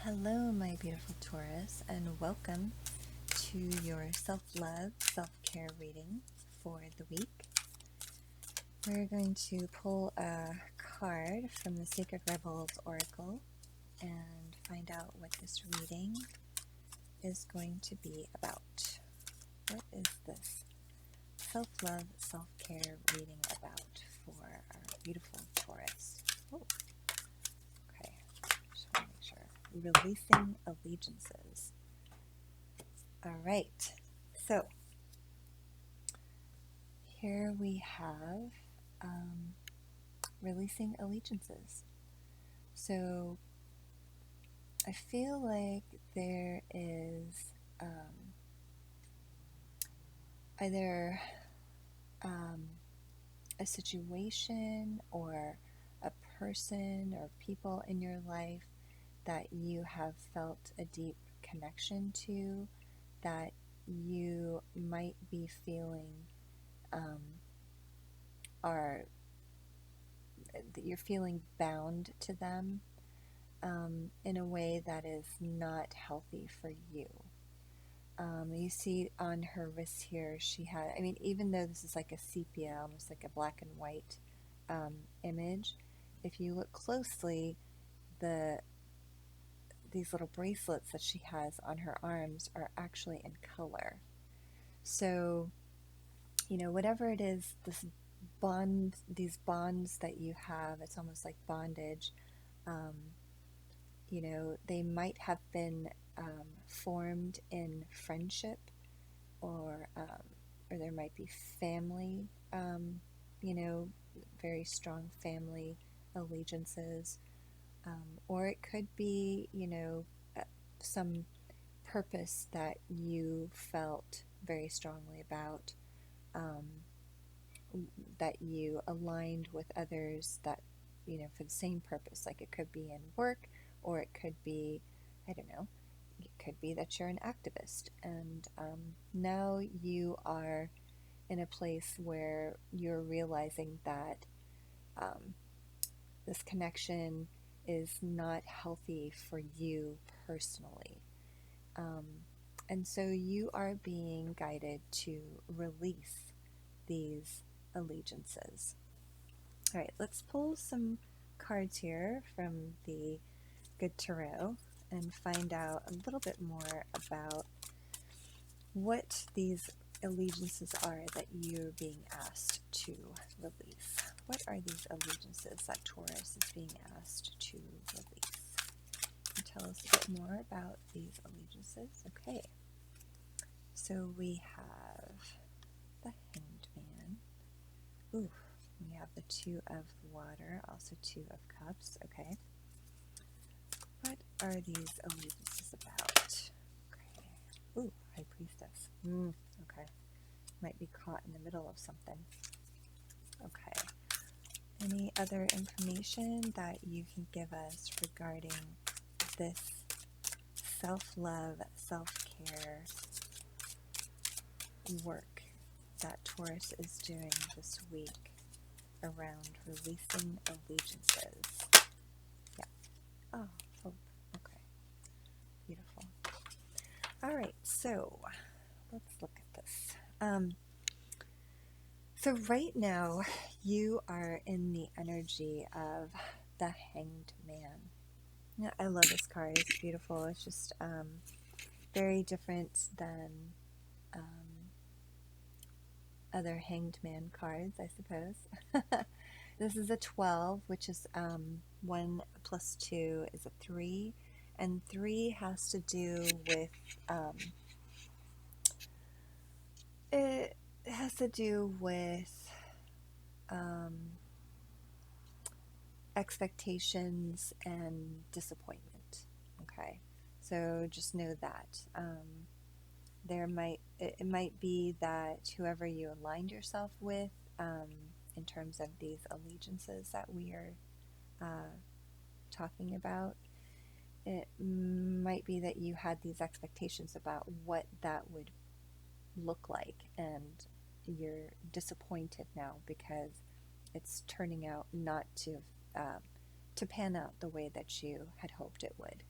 Hello, my beautiful Taurus, and welcome to your self-love, self-care reading for the week. We're going to pull a card from the Sacred Rebels Oracle and find out what this reading is going to be about. What is this self-love, self-care reading about for our beautiful Taurus? Oh, okay. Just want to make sure. Releasing allegiances. All right, so here we have releasing allegiances. So I feel like there is either a situation or a person or people in your life that you have felt a deep connection to, that you might be feeling are that you're feeling bound to them in a way that is not healthy for you. You see on her wrist here, she had, even though this is like a sepia, almost like a black and white image, if you look closely, these little bracelets that she has on her arms are actually in color. So, whatever it is, these bonds that you have, it's almost like bondage. They might have been formed in friendship, or there might be family, very strong family allegiances, or it could be, some purpose that you felt very strongly about, that you aligned with others that, for the same purpose. Like it could be in work, or it could be, I don't know, it could be that you're an activist, and now you are in a place where you're realizing that this connection is not healthy for you personally. And so you are being guided to release these allegiances. All right, let's pull some cards here from the Good Tarot and find out a little bit more about what these allegiances are that you're being asked to release. What are these allegiances that Taurus is being asked to release? Tell us a bit more about these allegiances. Okay, so we have the Hanged Man. Ooh, we have the Two of Water, also Two of Cups. Okay, what are these allegiances about? Okay, ooh, High Priestess. Okay, might be caught in the middle of something. Okay, any other information that you can give us regarding this self-love, self-care work that Taurus is doing this week around releasing allegiances? Yeah. Oh, hope. Okay. Beautiful. All right, so let's look at this. So right now, you are in the energy of the Hanged Man. Yeah, I love this card. It's beautiful. It's just very different than other Hanged Man cards, I suppose. This is a 12, which is 1 plus 2 is a 3, and 3 has to do with it has to do with expectations and disappointment. Okay, so just know that it might be that whoever you aligned yourself with, in terms of these allegiances that we are talking about, it might be that you had these expectations about what that would look like, and you're disappointed now because it's turning out not to pan out the way that you had hoped it would.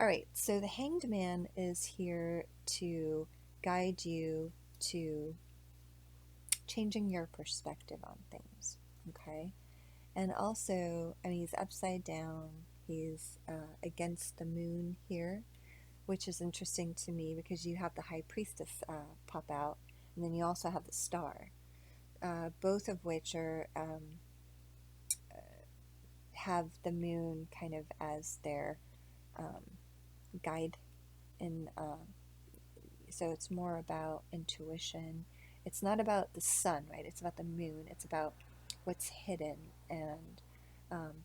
All right, so the Hanged Man is here to guide you to changing your perspective on things, okay? And also, I mean, he's upside down, he's against the moon here, which is interesting to me because you have the High Priestess pop out, and then you also have the Star, both of which are have the moon kind of as their guide in so it's more about intuition. It's not about the sun, right? It's about the moon. It's about what's hidden and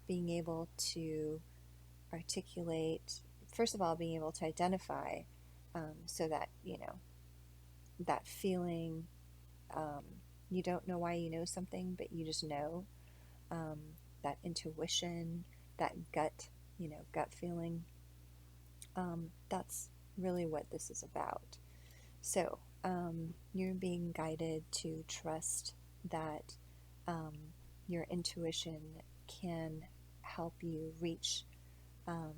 being able to articulate, first of all, being able to identify, so that, you know, that feeling, um, you don't know why you know something, but you just know, um, that intuition, that gut, you know, gut feeling. That's really what this is about. So, you're being guided to trust that um, your intuition can help you reach, um,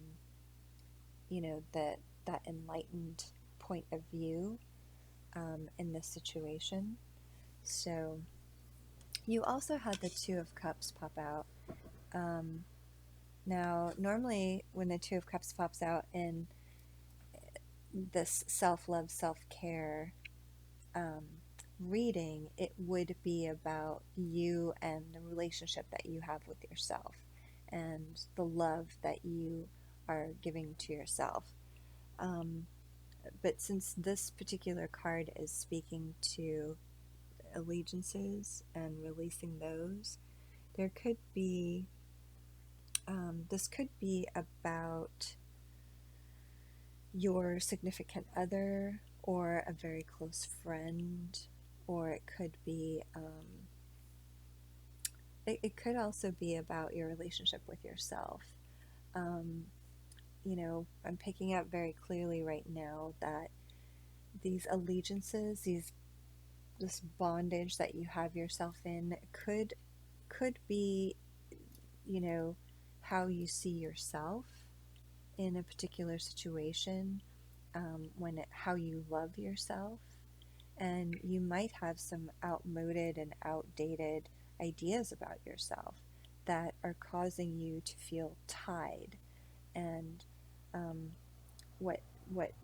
you know, that enlightened point of view in this situation. So, you also had the Two of Cups pop out. Um, Now, normally when the Two of Cups pops out in this self-love, self-care um, reading, it would be about you and the relationship that you have with yourself and the love that you are giving to yourself. Um, but since this particular card is speaking to allegiances and releasing those, there could be, this could be about your significant other or a very close friend, or it could be, it could also be about your relationship with yourself. Um, you know, I'm picking up very clearly right now that these allegiances, this bondage that you have yourself in, could be, you know, how you see yourself in a particular situation, how you love yourself. And you might have some outmoded and outdated ideas about yourself that are causing you to feel tied. And um, what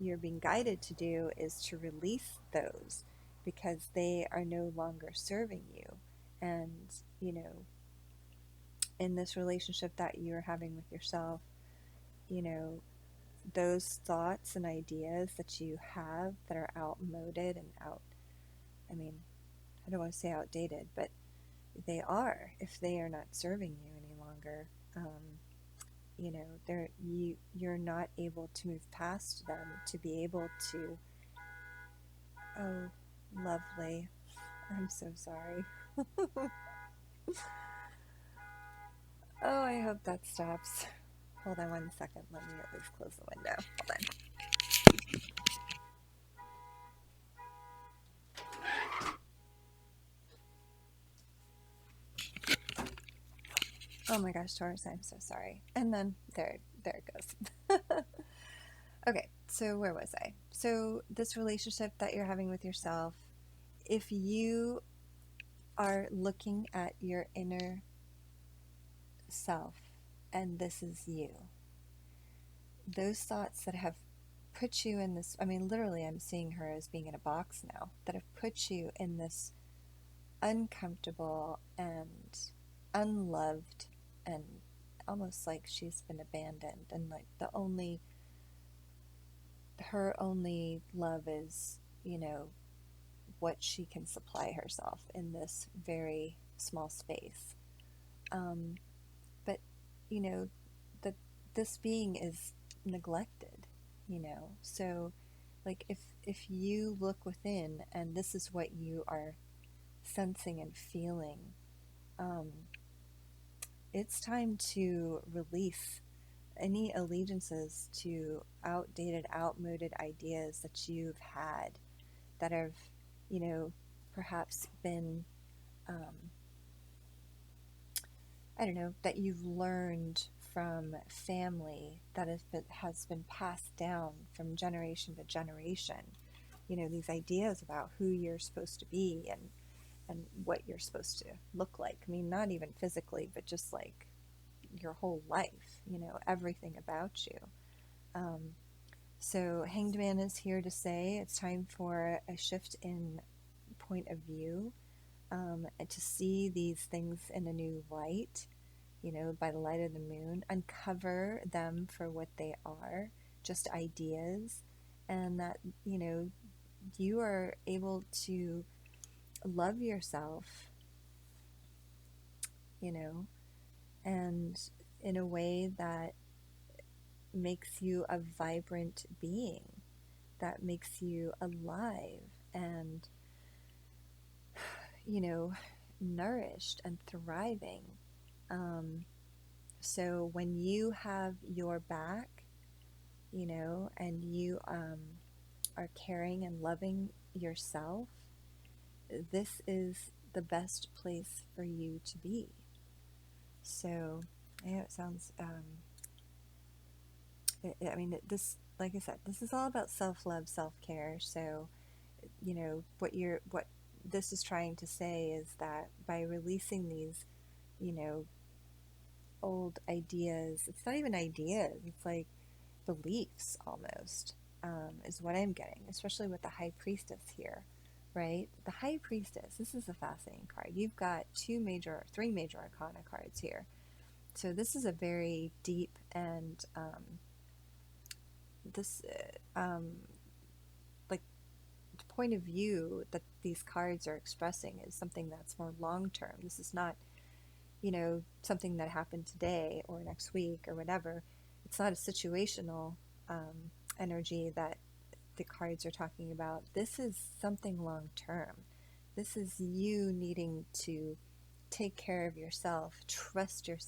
you're being guided to do is to release those because they are no longer serving you. And, you know, in this relationship that you're having with yourself, you know, those thoughts and ideas that you have that are outmoded and I mean, I don't want to say outdated, but they are if they are not serving you any longer. You know, you're not able to move past them to be able to. Oh, lovely. I'm so sorry. Oh, I hope that stops. Hold on one second. Let me at least close the window. Hold on. Oh my gosh, Taurus, I'm so sorry. And then there it goes. Okay, so where was I? So this relationship that you're having with yourself, if you are looking at your inner self and this is you, those thoughts that have put you in this, I mean, literally, I'm seeing her as being in a box now, that have put you in this uncomfortable and unloved and almost like she's been abandoned and like her only love is, you know, what she can supply herself in this very small space. Um, but, you know, that this being is neglected, you know. So, like, if you look within and this is what you are sensing and feeling, um, it's time to release any allegiances to outdated, outmoded ideas that you've had that have, you know, perhaps been, I don't know, that you've learned from family that has been passed down from generation to generation. You know, these ideas about who you're supposed to be and what you're supposed to look like. I mean, not even physically, but just like your whole life, you know, everything about you. So Hanged Man is here to say it's time for a shift in point of view, and to see these things in a new light, you know, by the light of the moon, uncover them for what they are, just ideas, and that, you know, you are able to love yourself, you know, and in a way that makes you a vibrant being, that makes you alive and, you know, nourished and thriving. So when you have your back, you know, and you are caring and loving yourself, this is the best place for you to be. So, I know it sounds, I mean, this, like I said, this is all about self-love, self-care. So, you know, what this is trying to say is that by releasing these, you know, old ideas, it's not even ideas, it's like beliefs almost, is what I'm getting, especially with the High Priestess here, right? The High Priestess, this is a fascinating card. You've got three major arcana cards here. So this is a very deep and this like the point of view that these cards are expressing is something that's more long term. This is not, you know, something that happened today or next week or whatever. It's not a situational energy that the cards are talking about. This is something long term. This is you needing to take care of yourself, trust your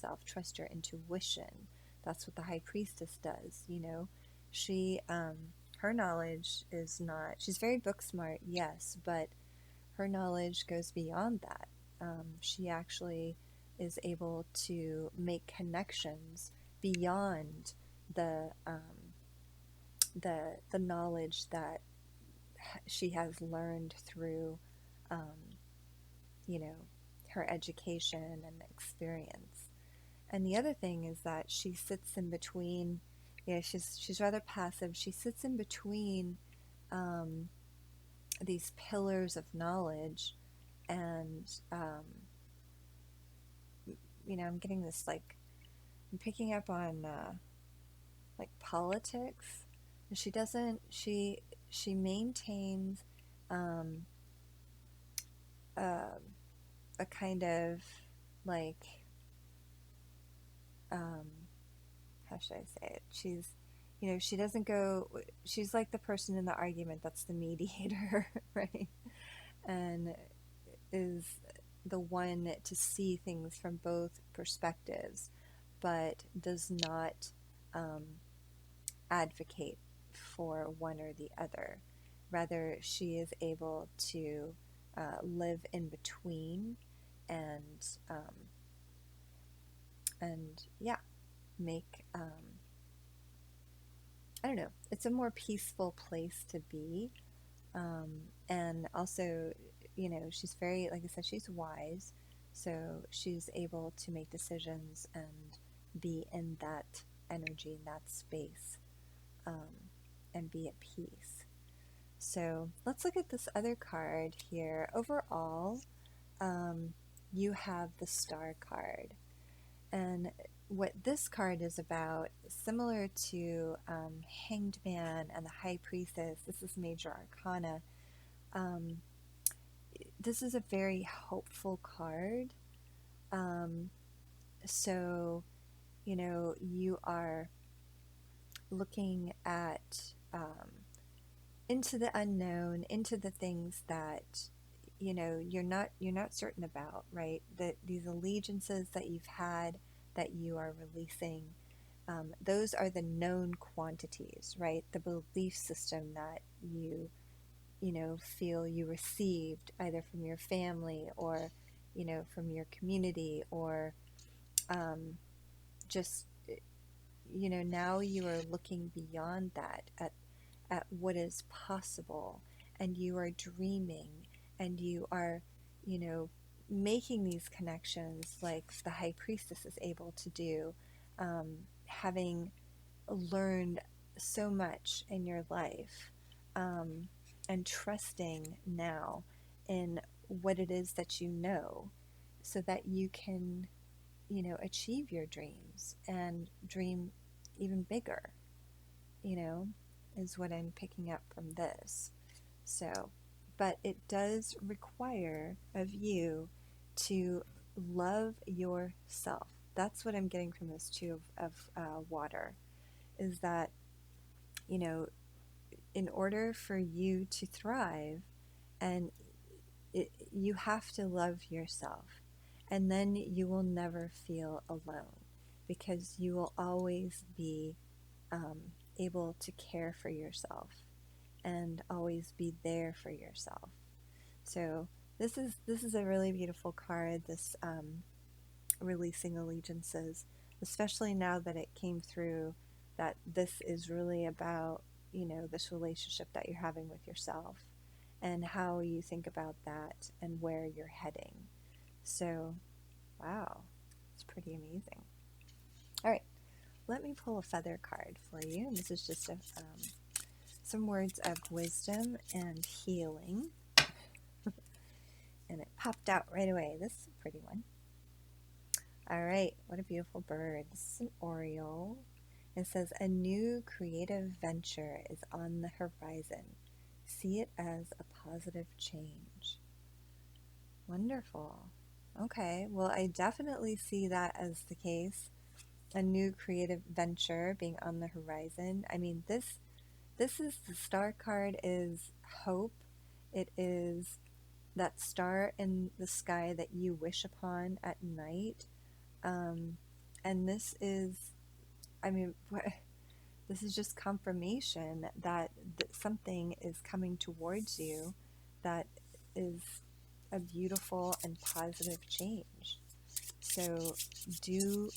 intuition. That's what the High Priestess does, you know. She, her knowledge is not, she's very book smart, yes, but her knowledge goes beyond that. She actually is able to make connections beyond the the knowledge that she has learned through, you know, her education and experience. And the other thing is that she sits in between. Yeah, she's rather passive. She sits in between these pillars of knowledge, and you know, I'm getting this, like, I'm picking up on like politics. She doesn't. She maintains um, uh, a kind of like um, how should I say it? She's, you know, she doesn't go. She's like the person in the argument that's the mediator, right? And is the one to see things from both perspectives, but does not um, advocate for one or the other. Rather, she is able to live in between and yeah, make I don't know. It's a more peaceful place to be, and also, you know, she's very, like I said, she's wise, so she's able to make decisions and be in that energy, in that space, and be at peace. So let's look at this other card here. Overall, you have the Star card. And what this card is about, similar to Hanged Man and the High Priestess, this is Major Arcana. This is a very hopeful card. So, you know, you are looking at into the unknown, into the things that, you know, you're not certain about, right? That these allegiances that you've had that you are releasing, those are the known quantities, right? The belief system that you know, feel you received either from your family or, you know, from your community, or just, now you are looking beyond that at what is possible, and you are dreaming, and you are, making these connections like the high priestess is able to do, having learned so much in your life, um, and trusting now in what it is that so that you can, achieve your dreams and dream even bigger, you know, is what I'm picking up from this. So, but it does require of you to love yourself. That's what I'm getting from this too of water, is that, you know, in order for you to thrive, and you have to love yourself, and then you will never feel alone, because you will always be um, able to care for yourself and always be there for yourself. So this is a really beautiful card, this releasing allegiances, especially now that it came through that this is really about, this relationship that you're having with yourself and how you think about that and where you're heading. So, wow, it's pretty amazing. All right, let me pull a feather card for you. And this is just some words of wisdom and healing. And it popped out right away. This is a pretty one. All right, what a beautiful bird. This is an oriole. It says, a new creative venture is on the horizon. See it as a positive change. Wonderful. Okay, well, I definitely see that as the case. A new creative venture being on the horizon. I mean, this is the star card, is hope. It is that star in the sky that you wish upon at night. And this is, I mean, this is just confirmation that something is coming towards you that is a beautiful and positive change. So do,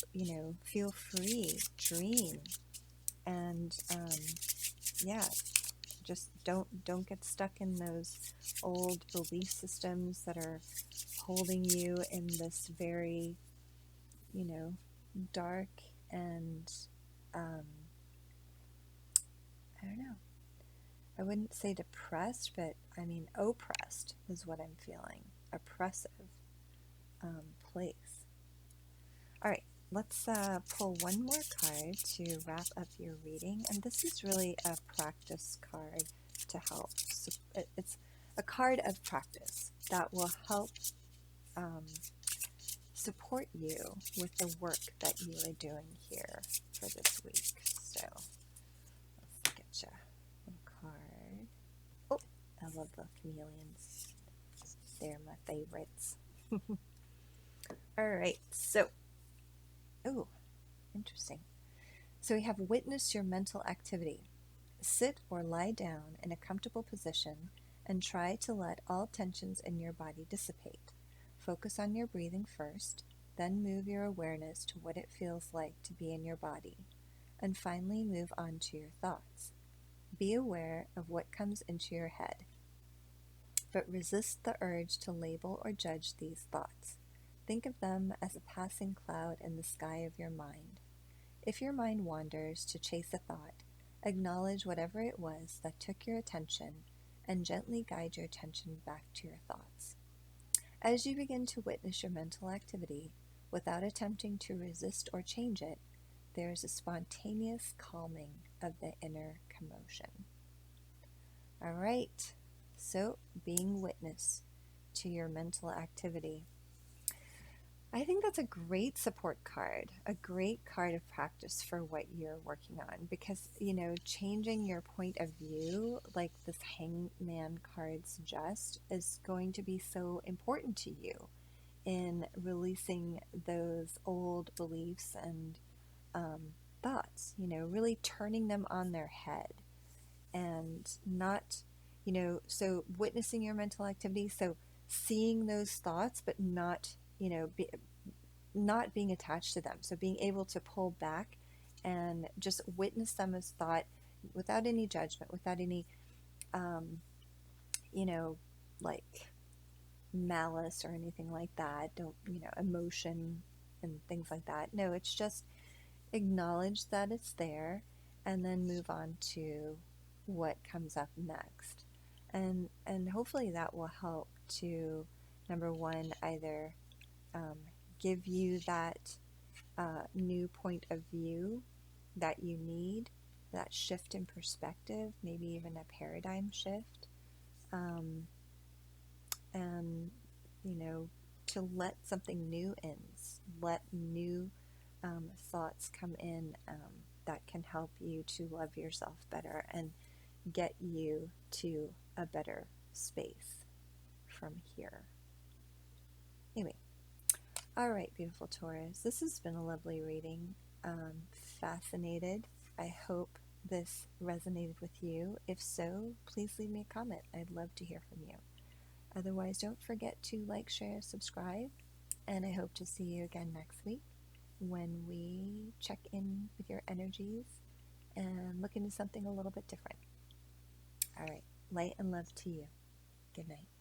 feel free, dream, and yeah, just don't get stuck in those old belief systems that are holding you in this very, dark and I don't know. I wouldn't say depressed, but I mean oppressed is what I'm feeling. Oppressive place. All right, let's pull one more card to wrap up your reading. And this is really a practice card to help. It's a card of practice that will help support you with the work that you are doing here for this week. So let's get you a card. Oh, I love the chameleons. They're my favorites. All right, so, oh, interesting. So we have witness your mental activity. Sit or lie down in a comfortable position and try to let all tensions in your body dissipate. Focus on your breathing first, then move your awareness to what it feels like to be in your body, and finally move on to your thoughts. Be aware of what comes into your head, but resist the urge to label or judge these thoughts. Think of them as a passing cloud in the sky of your mind. If your mind wanders to chase a thought, acknowledge whatever it was that took your attention and gently guide your attention back to your thoughts. As you begin to witness your mental activity, without attempting to resist or change it, there is a spontaneous calming of the inner commotion. All right, so being witness to your mental activity. I think that's a great support card, a great card of practice for what you're working on, because, changing your point of view, like this hangman card suggests, is going to be so important to you in releasing those old beliefs and thoughts, really turning them on their head and not, so witnessing your mental activity, so seeing those thoughts, but not, not being attached to them. So being able to pull back and just witness them as thought without any judgment, without any, um, you know, like malice or anything like that. Don't, emotion and things like that. No, it's just acknowledge that it's there and then move on to what comes up next. And hopefully that will help to, number one, either um, give you that new point of view that you need, that shift in perspective, maybe even a paradigm shift, um, and to let something new in, let new thoughts come in, that can help you to love yourself better and get you to a better space from here. Anyway, all right, beautiful Taurus, this has been a lovely reading. Fascinated. I hope this resonated with you. If so, please leave me a comment. I'd love to hear from you. Otherwise, don't forget to like, share, subscribe, and I hope to see you again next week when we check in with your energies and look into something a little bit different. All right, light and love to you. Good night.